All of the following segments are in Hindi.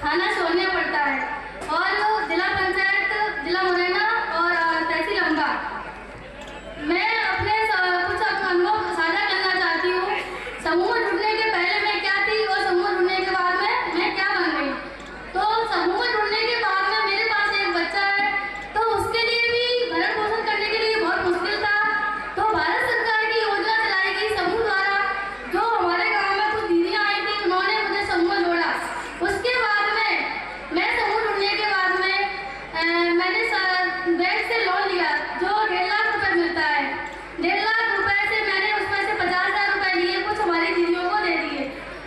थाना सोनिया पड़ता है और जिला पंचायत जिला मुरैना और तहसील अम्बा। मैं अपने कुछ अनुभव साझा करना चाहती हूँ। समूह में जुड़ने के पहले मैं क्या थी और समूह में जुड़ने के बाद में मैं क्या बन गई। तो समूह में जुड़ने के बाद में मेरे पास एक बच्चा है, तो उसके लिए भी भरण पोषण करने के लिए बहुत मुश्किल था। तो भारत सरकार की योजना चलाई गई समूह द्वारा, जो हमारे गाँव में कुछ दीदियाँ आई थी, उन्होंने मुझे समूह में जोड़ा। उसके बाद में मैं समूह जुड़ने के बाद में मैंने बैंक से लोन लिया जो 1.5 लाख रुपए मिलता है। 1.5 लाख रुपए से मैंने उसमें से 50,000 रुपए लिए, कुछ हमारी दीदियों को दे दिए।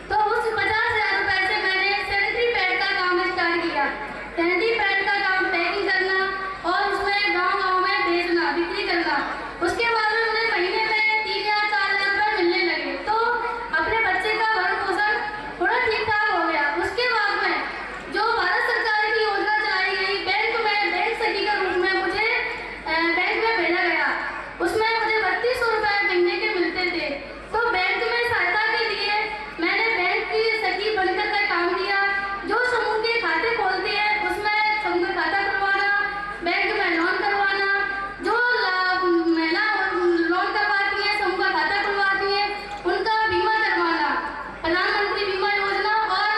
तो उस 50,000 रुपए से मैंने सैनिटरी पैड का काम स्टार्ट किया। सैनिटरी पैड का काम पैकिंग करना और उसमें गाँव में बेचना, बिक्री करना। उसके बाद में मुझे महीने में 3,000-4,000 रुपए मिलने लगे, तो अपने बच्चे का भरण पोषण थोड़ा ठीक ठाक हो गया। उसके बाद में जो भारत सरकार की योजना चलाई गई, बैंक सखी के रूप में मुझे बैंक में भेजा गया। उसमें मुझे 3200 रुपए महीने के मिलते थे। तो बैंक में सहायता के लिए मैंने बैंक की सखी बनकर का काम किया। जो समूह के खाते खोलते हैं उसमें समूह में खाता खुलवाना, बैंक में लोन करवाना, जो महिला लोन करवाती है, समूह का खाता खुलवाती है, उनका बीमा करवाना, प्रधानमंत्री बीमा योजना और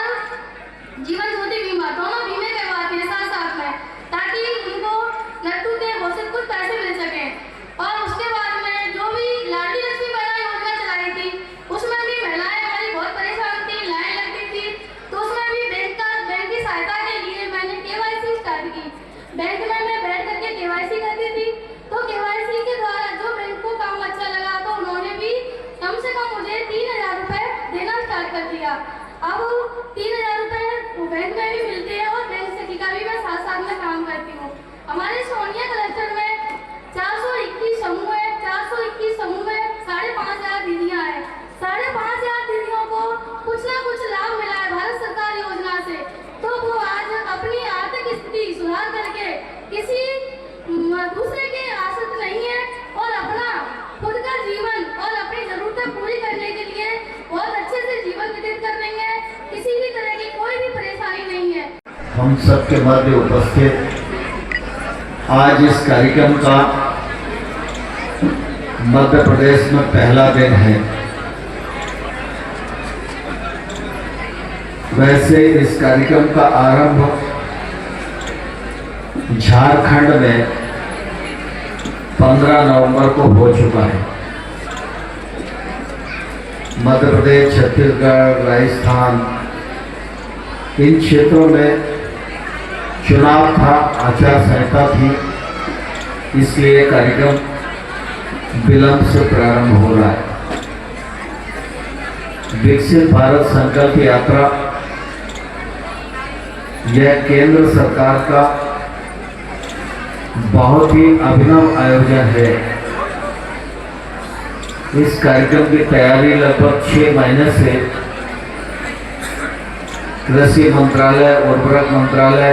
जीवन ज्योति बीमा, दोनों बीमे करवाते हैं साथ साथ में, ताकि उनको नट्टू के घोषित कुछ पैसे मिल सके। और उसके बाद में जो भी लाडली लक्ष्मी महिला योजना चलाई थी, उसमें भी महिलाएं हमारी बहुत परेशान थी, लाइन लगती थी। तो उसमें भी बैंक की सहायता के लिए मैंने KYC स्टार्ट की। बैंक में मैं बैठ करके KYC करती थी। तो KYC के द्वारा जो बैंक को काम अच्छा लगा, तो उन्होंने भी कम से कम मुझे 3,000 रुपए देना स्टार्ट कर दिया। अब 3,000 रुपए बैंक में भी मिलते हैं और बैंक सखी का भी मैं साथ में काम करती हूँ। हमारे सोनिया कलेक्टर में 421 समूह है। 421 समूह में 5,500 दीदियाँ हैं। 5,500 दीदियों को कुछ ना कुछ लाभ मिला है भारत सरकार योजना से। तो वो आज अपनी आर्थिक स्थिति सुधार करके किसी दूसरे के आश्रित नहीं है और अपना खुद का जीवन और अपनी जरूरतें पूरी करने के लिए बहुत अच्छे से जीवन व्यतीत कर रही है। किसी भी तरह की कोई भी परेशानी नहीं है। हम सबके मध्य उपस्थित आज इस कार्यक्रम का मध्य प्रदेश में पहला दिन है। वैसे इस कार्यक्रम का आरंभ झारखंड में 15 नवंबर को हो चुका है। मध्य प्रदेश, छत्तीसगढ़, राजस्थान, इन क्षेत्रों में चुनाव था, आचार संहिता थी, इसलिए कार्यक्रम विलंब से प्रारंभ हो रहा है। विकसित भारत संकल्प यात्रा यह केंद्र सरकार का बहुत ही अभिनव आयोजन है। इस कार्यक्रम की तैयारी लगभग 6 महीने से कृषि मंत्रालय, उर्वरक मंत्रालय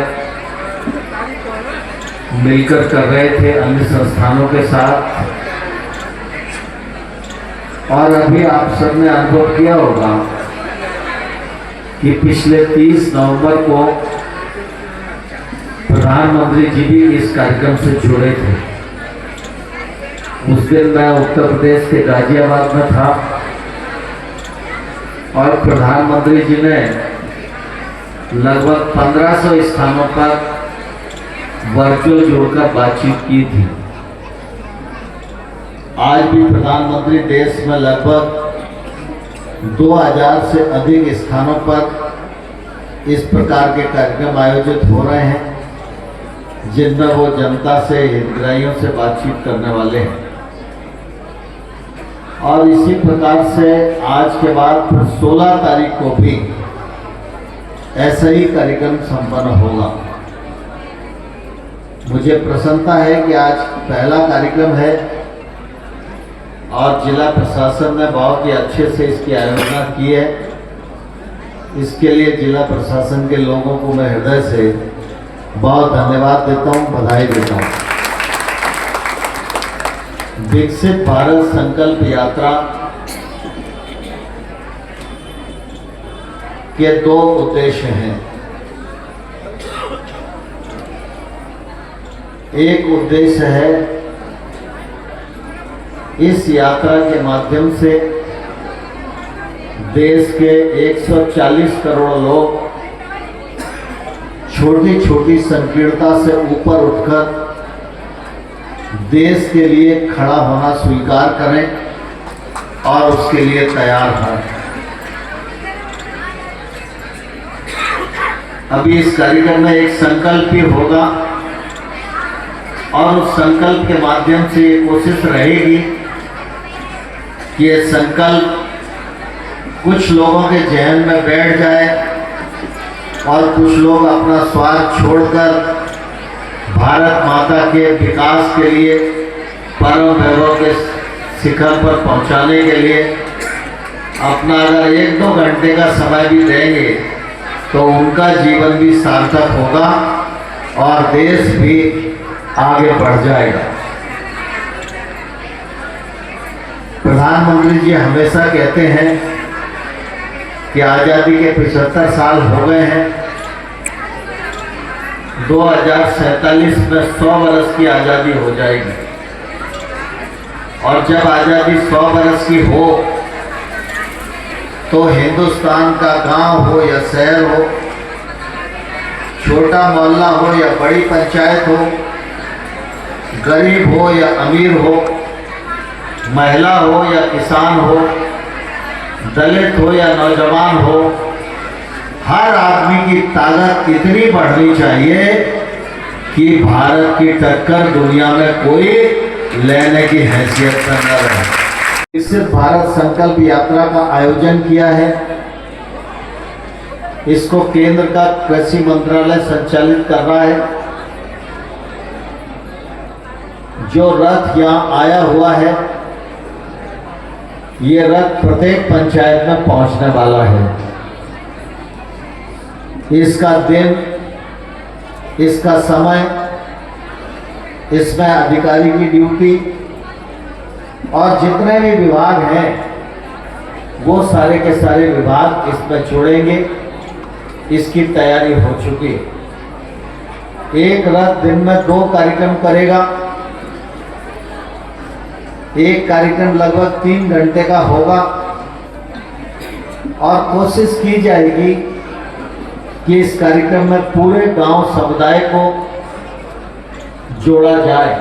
मिलकर कर रहे थे अन्य संस्थानों के साथ। और अभी आप सबने अनुभव किया होगा कि पिछले 30 नवंबर को प्रधानमंत्री जी भी इस कार्यक्रम से जुड़े थे। उस दिन मैं उत्तर प्रदेश के गाजियाबाद में था और प्रधानमंत्री जी ने लगभग 1500 स्थानों पर वर्चुअल जोड़कर बातचीत की थी। आज भी प्रधानमंत्री देश में लगभग 2000 से अधिक स्थानों पर इस प्रकार के कार्यक्रम आयोजित हो रहे हैं, जिनमें वो जनता से, हितग्राहियों से बातचीत करने वाले हैं। और इसी प्रकार से आज के बाद 16 तारीख को भी ऐसा ही कार्यक्रम संपन्न होगा। मुझे प्रसन्नता है कि आज पहला कार्यक्रम है और जिला प्रशासन ने बहुत ही अच्छे से इसकी आयोजना की है। इसके लिए जिला प्रशासन के लोगों को मैं हृदय से बहुत धन्यवाद देता हूँ, बधाई देता हूँ। विकसित भारत संकल्प यात्रा के 2 उद्देश्य हैं। एक उद्देश्य है, इस यात्रा के माध्यम से देश के 140 करोड़ लोग छोटी छोटी संकीर्णता से ऊपर उठकर देश के लिए खड़ा होना स्वीकार करें और उसके लिए तैयार हों। अभी इस कार्यक्रम में एक संकल्प भी होगा और उस संकल्प के माध्यम से ये कोशिश रहेगी कि ये संकल्प कुछ लोगों के जहन में बैठ जाए और कुछ लोग अपना स्वार्थ छोड़कर भारत माता के विकास के लिए, परम वैभव के शिखर पर पहुंचाने के लिए अपना अगर 1-2 घंटे का समय भी देंगे तो उनका जीवन भी सार्थक होगा और देश भी आगे बढ़ जाएगा। प्रधानमंत्री जी हमेशा कहते हैं कि आज़ादी के 75 साल हो गए हैं। 2047 में 100 वर्ष की आज़ादी हो जाएगी और जब आज़ादी 100 वर्ष की हो तो हिंदुस्तान का गांव हो या शहर हो, छोटा मोहल्ला हो या बड़ी पंचायत हो, गरीब हो या अमीर हो, महिला हो या किसान हो, दलित हो या नौजवान हो, हर आदमी की ताकत इतनी बढ़नी चाहिए कि भारत की टक्कर दुनिया में कोई लेने की हैसियत में न रहे। विकसित भारत संकल्प यात्रा का आयोजन किया है। इसको केंद्र का कृषि मंत्रालय संचालित कर रहा है। जो रथ यहाँ आया हुआ है, ये रथ प्रत्येक पंचायत में पहुंचने वाला है। इसका दिन, इसका समय, इसमें अधिकारी की ड्यूटी और जितने भी विभाग हैं वो सारे के सारे विभाग इसमें जुड़ेंगे। इसकी तैयारी हो चुकी है। एक रथ दिन में 2 कार्यक्रम करेगा। एक कार्यक्रम लगभग 3 घंटे का होगा और कोशिश की जाएगी कि इस कार्यक्रम में पूरे गांव समुदाय को जोड़ा जाए।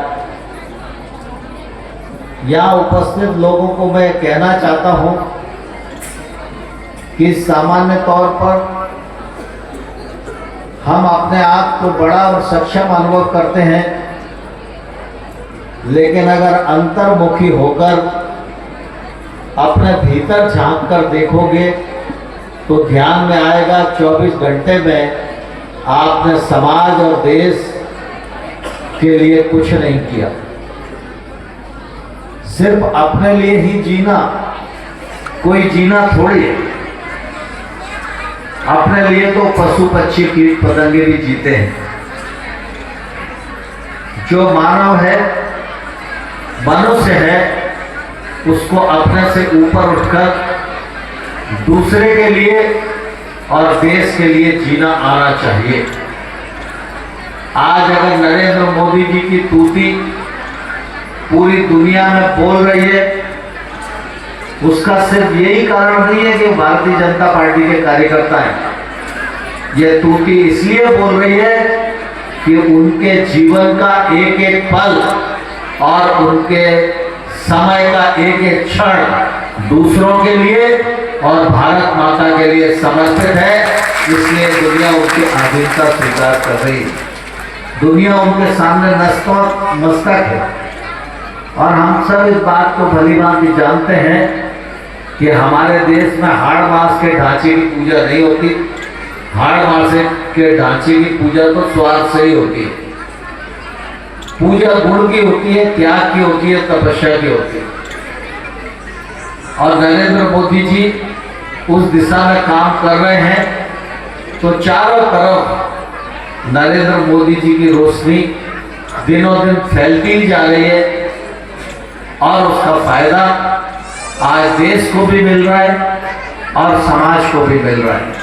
यहाँ उपस्थित लोगों को मैं कहना चाहता हूं कि सामान्य तौर पर हम अपने आप को बड़ा और सक्षम अनुभव करते हैं, लेकिन अगर अंतर्मुखी होकर अपने भीतर झांक कर देखोगे तो ध्यान में आएगा 24 घंटे में आपने समाज और देश के लिए कुछ नहीं किया। सिर्फ अपने लिए ही जीना कोई जीना थोड़ी है। अपने लिए तो पशु पक्षी कीट पतंगे भी जीते हैं। जो मानव है, मनुष्य है, उसको अपने से ऊपर उठकर दूसरे के लिए और देश के लिए जीना आना चाहिए। आज अगर नरेंद्र मोदी जी की तूती पूरी दुनिया में बोल रही है, उसका सिर्फ यही कारण नहीं है कि भारतीय जनता पार्टी के कार्यकर्ता हैं। यह तूती इसलिए बोल रही है कि उनके जीवन का एक एक पल और उनके समय का एक एक क्षण दूसरों के लिए और भारत माता के लिए समर्पित है। इसलिए दुनिया उनकी आधीनता स्वीकार कर रही है। दुनिया उनके सामने नतमस्तक है और हम सब इस बात को भली भांति जानते हैं कि हमारे देश में हाड़ मास के ढांचे की पूजा नहीं होती। हाड़ मास के ढांचे की पूजा तो स्वार्थ से ही होती है। पूजा गुण की होती है, त्याग की होती है, तपस्या की होती है। और नरेंद्र मोदी जी उस दिशा में काम कर रहे हैं तो चारों तरफ नरेंद्र मोदी जी की रोशनी दिनों दिन फैलती जा रही है और उसका फायदा आज देश को भी मिल रहा है और समाज को भी मिल रहा है।